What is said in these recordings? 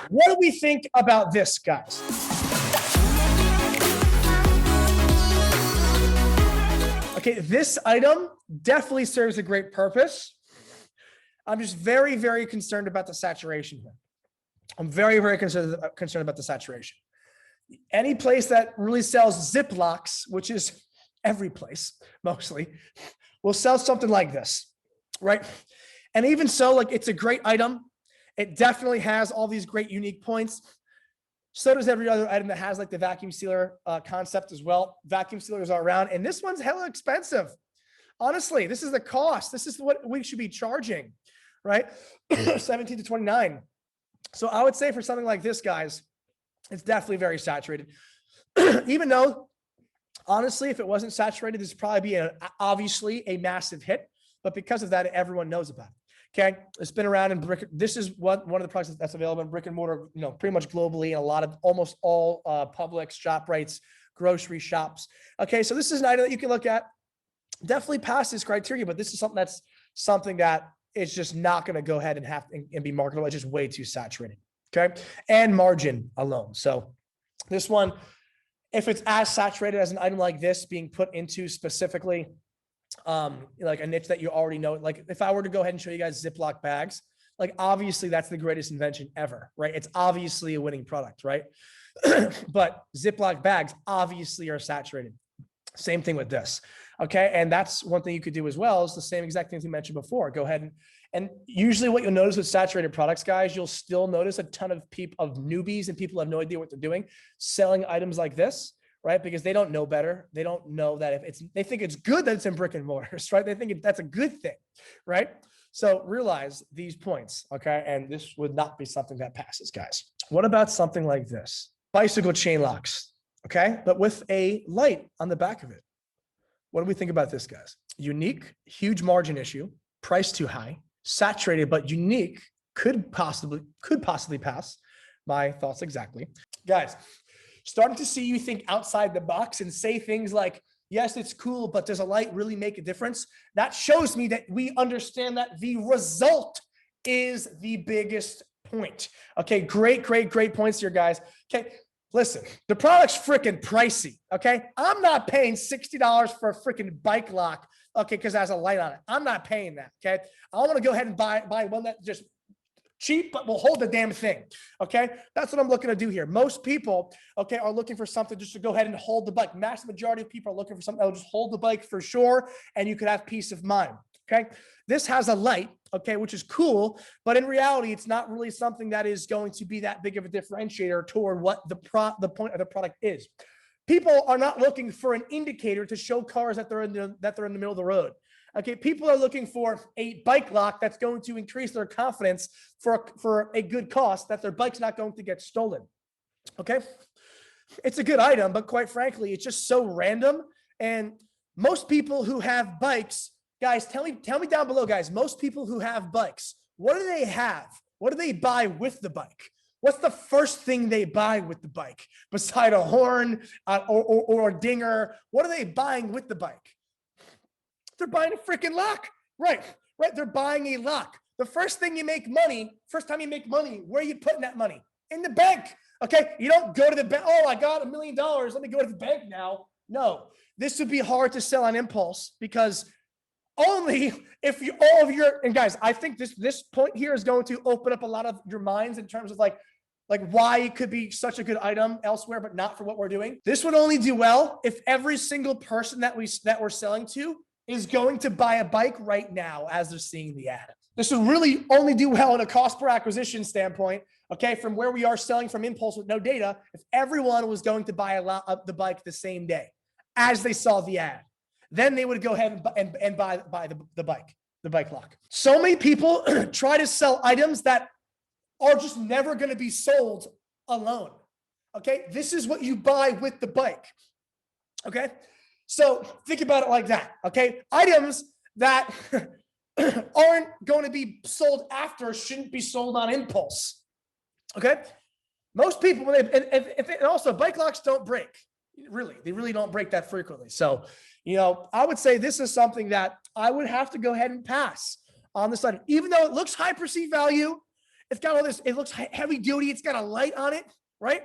What do we think about this, guys? Okay, this item definitely serves a great purpose. I'm just very, very concerned about the saturation here. I'm very, very concerned about the saturation. Any place that really sells Ziplocs, which is every place mostly, will sell something like this, right? And even so, like, it's a great item. It definitely has all these great unique points. So does every other item that has like the vacuum sealer concept as well. Vacuum sealers are around, and this one's hella expensive. Honestly, this is the cost. This is what we should be charging, right? 17 to 29. So I would say for something like this, guys, it's definitely very saturated. Even though, honestly, if it wasn't saturated, this would probably be obviously a massive hit. But because of that, everyone knows about it. Okay, it's been around in brick. This is one of the products that's available in brick and mortar, pretty much globally, and a lot of almost all Publix, ShopRites, grocery shops. Okay, so this is an item that you can look at. Definitely pass this criteria, but this is something that is just not going to go ahead and be marketable. It's just way too saturated. Okay, and margin alone. So this one, if it's as saturated as an item like this being put into specifically like a niche that you already know, like if I were to go ahead and show you guys Ziploc bags, like obviously that's the greatest invention ever, right? It's obviously a winning product, right? But Ziploc bags obviously are saturated. Same thing with this. Okay. And that's one thing you could do as well, is the same exact things you mentioned before. Go ahead and usually what you'll notice with saturated products, guys, you'll still notice a ton of newbies and people have no idea what they're doing, selling items like this, right? Because they don't know better. They don't know that they think it's good that it's in brick and mortars, right? They think that's a good thing, right? So realize these points, okay? And this would not be something that passes, guys. What about something like this? Bicycle chain locks, okay? But with a light on the back of it. What do we think about this, guys? Unique, huge margin issue, price too high, saturated, but unique, could possibly pass. My thoughts exactly. Guys, starting to see you think outside the box and say things like, yes, it's cool, but does a light really make a difference? That shows me that we understand that the result is the biggest point. Okay, great points here, guys. Okay, listen, the product's freaking pricey, okay? I'm not paying $60 for a freaking bike lock, okay, because it has a light on it. I'm not paying that, okay? I want to go ahead and buy one that just cheap, but will hold the damn thing. Okay. That's what I'm looking to do here. Most people, okay, are looking for something just to go ahead and hold the bike. Massive majority of people are looking for something that will just hold the bike for sure. And you could have peace of mind. Okay. This has a light, okay, which is cool, but in reality, it's not really something that is going to be that big of a differentiator toward what the point of the product is. People are not looking for an indicator to show cars that they're in the middle of the road. Okay, people are looking for a bike lock that's going to increase their confidence for a good cost, that their bike's not going to get stolen. Okay, it's a good item, but quite frankly, it's just so random. And most people who have bikes, guys, tell me down below, guys, most people who have bikes, what do they have? What do they buy with the bike? What's the first thing they buy with the bike beside a horn or a dinger? What are they buying with the bike? They're buying a freaking lock, right? They're buying a lock. The first time you make money, where are you putting that money? In the bank, okay? You don't go to the bank, oh, I got $1 million, let me go to the bank now. No, this would be hard to sell on impulse, because only if and guys, I think this point here is going to open up a lot of your minds in terms of like why it could be such a good item elsewhere, but not for what we're doing. This would only do well if every single person that we're selling to is going to buy a bike right now as they're seeing the ad. This would really only do well in a cost per acquisition standpoint, okay, from where we are selling from impulse with no data, if everyone was going to buy the bike the same day as they saw the ad. Then they would go ahead and buy the bike lock. So many people try to sell items that are just never going to be sold alone, okay? This is what you buy with the bike, okay? So think about it like that, okay? Items that aren't going to be sold after shouldn't be sold on impulse, okay? Most people, and also bike locks don't break. They really don't break that frequently. So, I would say this is something that I would have to go ahead and pass on this item. Even though it looks high perceived value, It's got all this, it looks heavy duty. It's got a light on it, right?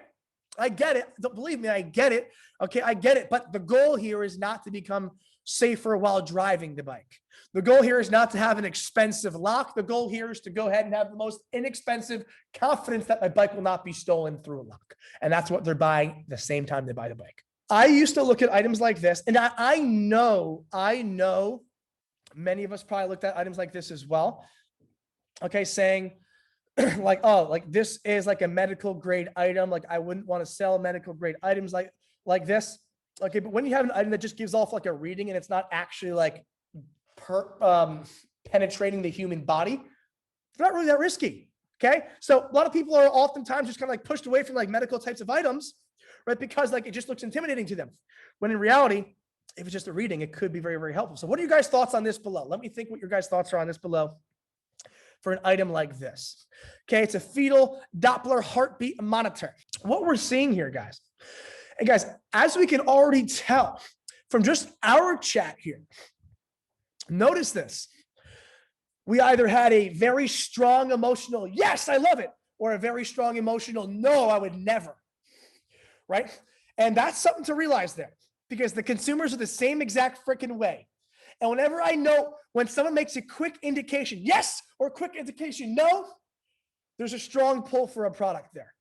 I get it. Don't believe me, I get it. Okay, I get it. But the goal here is not to become safer while driving the bike. The goal here is not to have an expensive lock. The goal here is to go ahead and have the most inexpensive confidence that my bike will not be stolen through a lock. And that's what they're buying the same time they buy the bike. I used to look at items like this, and I know many of us probably looked at items like this as well. Okay, saying like, oh, like this is like a medical grade item. Like I wouldn't want to sell medical grade items like this. Okay, but when you have an item that just gives off like a reading and it's not actually like penetrating the human body, it's not really that risky. Okay, so a lot of people are oftentimes just kind of like pushed away from like medical types of items, right? Because like it just looks intimidating to them. When in reality, if it's just a reading, it could be very, very helpful. So what are your guys' thoughts on this below? Let me think what your guys' thoughts are on this below for an item like this. Okay, it's a fetal Doppler heartbeat monitor. What we're seeing here, guys, and guys, as we can already tell from just our chat here, notice this. We either had a very strong emotional, yes, I love it, or a very strong emotional, no, I would never, right? And that's something to realize there, because the consumers are the same exact freaking way. And whenever I know when someone makes a quick indication, yes, or quick indication, no, there's a strong pull for a product there.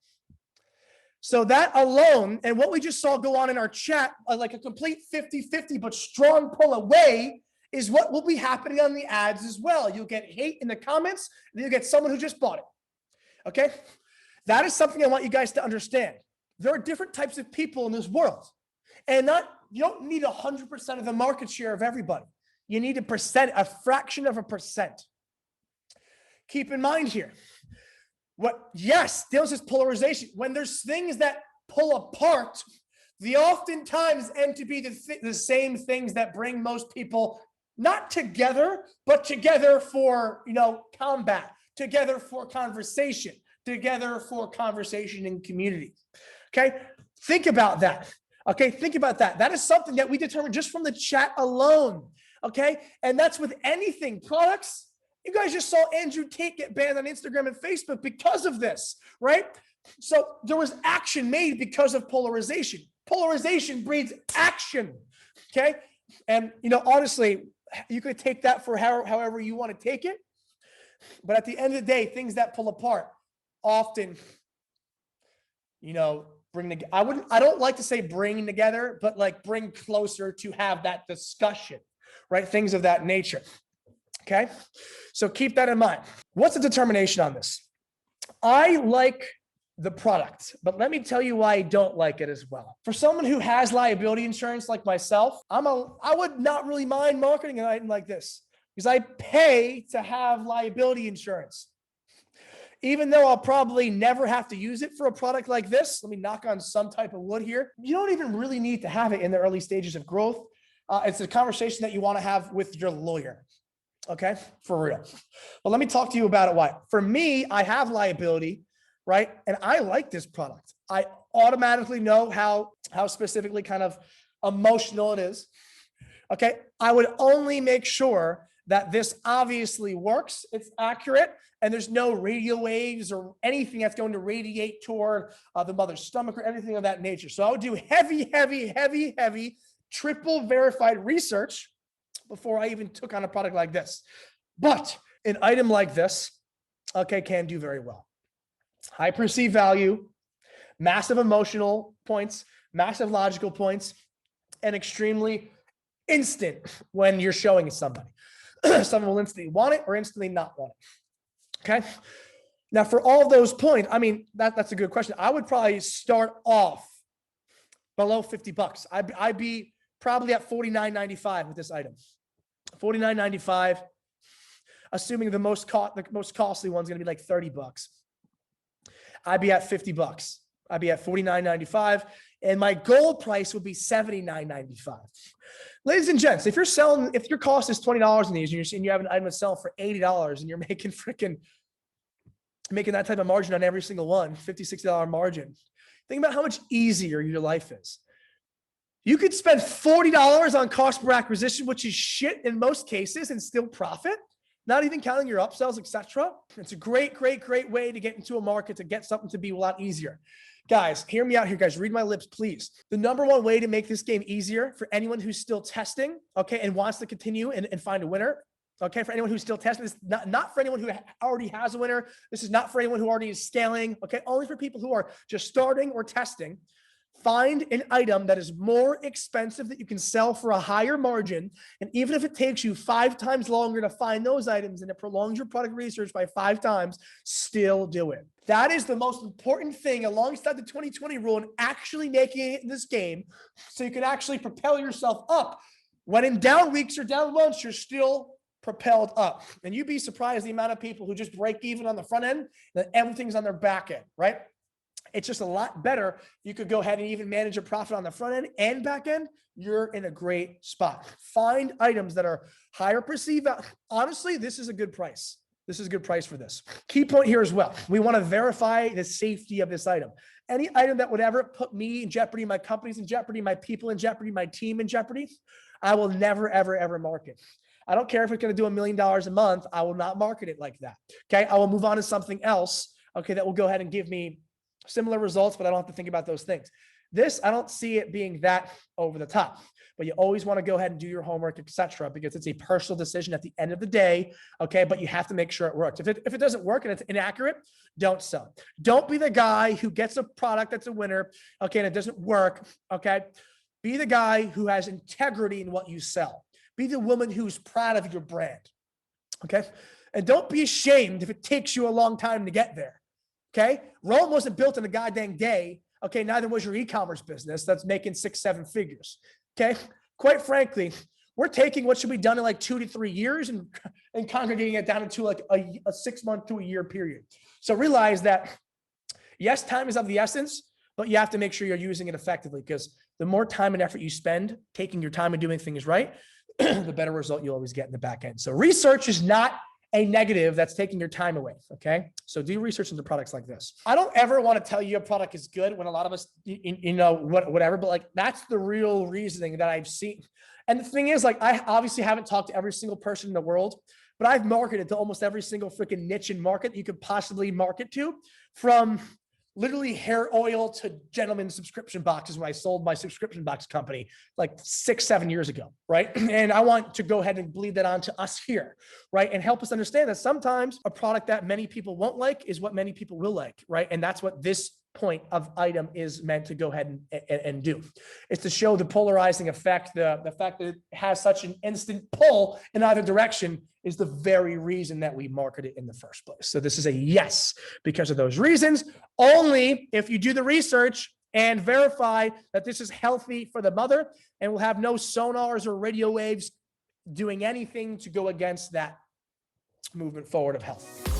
So that alone, and what we just saw go on in our chat, like a complete 50-50, but strong pull away, is what will be happening on the ads as well. You'll get hate in the comments, and you'll get someone who just bought it. Okay? That is something I want you guys to understand. There are different types of people in this world. And you don't need 100% of the market share of everybody. You need a fraction of a percent. Keep in mind here, yes, there's this polarization. When there's things that pull apart, they oftentimes end to be the same things that bring most people not together, but together for, combat, together for conversation, together for conversation and community. Okay, think about that. Okay, think about that. That is something that we determine just from the chat alone. Okay, and that's with anything. Products, you guys just saw Andrew Tate get banned on Instagram and Facebook because of this, right? So there was action made because of polarization. Polarization breeds action, okay? And, honestly, you could take that for however you want to take it. But at the end of the day, things that pull apart often, bring together. I don't like to say bring together, but like bring closer to have that discussion, right? Things of that nature. Okay. So keep that in mind. What's the determination on this? I like the product, but let me tell you why I don't like it as well. For someone who has liability insurance like myself, I would not really mind marketing an item like this because I pay to have liability insurance. Even though I'll probably never have to use it for a product like this, let me knock on some type of wood here. You don't even really need to have it in the early stages of growth. It's a conversation that you want to have with your lawyer. Okay, for real. Well, let me talk to you about it. Why? For me, I have liability, right? And I like this product. I automatically know how specifically kind of emotional it is. Okay, I would only make sure that this obviously works, it's accurate, and there's no radio waves or anything that's going to radiate toward the mother's stomach or anything of that nature. So I would do heavy, triple verified research before I even took on a product like this. But an item like this, okay, can do very well. High perceived value, massive emotional points, massive logical points, and extremely instant when you're showing it somebody. Someone will instantly want it or instantly not want it. Okay. Now, for all those points, I mean, that's a good question. I would probably start off below $50. I'd be probably at $49.95 with this item. $49.95, assuming the most costly one's going to be like $30. I'd be at $50. I'd be at $49.95, and my goal price would be $79.95. Ladies and gents, if your cost is $20 in these, and you have an item to sell for $80, and you're making that type of margin on every single one, $50, $60 margin, think about how much easier your life is. You could spend $40 on cost per acquisition, which is shit in most cases, and still profit, not even counting your upsells, etc. It's a great, great, great way to get into a market, to get something to be a lot easier. Guys, hear me out here, guys. Read my lips, please. The number one way to make this game easier for anyone who's still testing, okay, and wants to continue and find a winner, okay, for anyone who's still testing, this is not for anyone who already has a winner. This is not for anyone who already is scaling, okay, only for people who are just starting or testing. Find an item that is more expensive that you can sell for a higher margin. And even if it takes you 5 times longer to find those items and it prolongs your product research by 5 times, still do it. That is the most important thing alongside the 2020 rule and actually making it in this game so you can actually propel yourself up. When in down weeks or down months, you're still propelled up. And you'd be surprised the amount of people who just break even on the front end, that everything's on their back end, right? It's just a lot better. You could go ahead and even manage your profit on the front end and back end. You're in a great spot. Find items that are higher perceived. Honestly, this is a good price. This is a good price for this. Key point here as well. We want to verify the safety of this item. Any item that would ever put me in jeopardy, my company's in jeopardy, my people in jeopardy, my team in jeopardy, I will never, ever, ever market. I don't care if it's going to do $1 million a month. I will not market it like that. Okay. I will move on to something else. Okay. That will go ahead and give me similar results, but I don't have to think about those things. This, I don't see it being that over the top, but you always want to go ahead and do your homework, etc., because it's a personal decision at the end of the day. Okay. But you have to make sure it works. If it doesn't work and it's inaccurate, don't sell. Don't be the guy who gets a product that's a winner. Okay. And it doesn't work. Okay. Be the guy who has integrity in what you sell. Be the woman who's proud of your brand. Okay. And don't be ashamed if it takes you a long time to get there. Okay. Rome wasn't built in a goddamn day. Okay. Neither was your e-commerce business that's making 6-7 figures. Okay. Quite frankly, we're taking what should be done in like 2 to 3 years and congregating it down into like a 6 month to a year period. So realize that yes, time is of the essence, but you have to make sure you're using it effectively, because the more time and effort you spend taking your time and doing things right, the better result you'll always get in the back end. So research is not a negative that's taking your time away. Okay. So do research into products like this. I don't ever want to tell you a product is good when a lot of us, whatever, but like, that's the real reasoning that I've seen. And the thing is, like, I obviously haven't talked to every single person in the world, but I've marketed to almost every single freaking niche and market that you could possibly market to, from literally hair oil to gentlemen's subscription boxes when I sold my subscription box company like 6-7 years ago, right? And I want to go ahead and bleed that on to us here, right? And help us understand that sometimes a product that many people won't like is what many people will like, right? And that's what this point of item is meant to go ahead and do. It's to show the polarizing effect. The fact that it has such an instant pull in either direction is the very reason that we market it in the first place. So this is a yes because of those reasons. Only if you do the research and verify that this is healthy for the mother and will have no sonars or radio waves doing anything to go against that movement forward of health.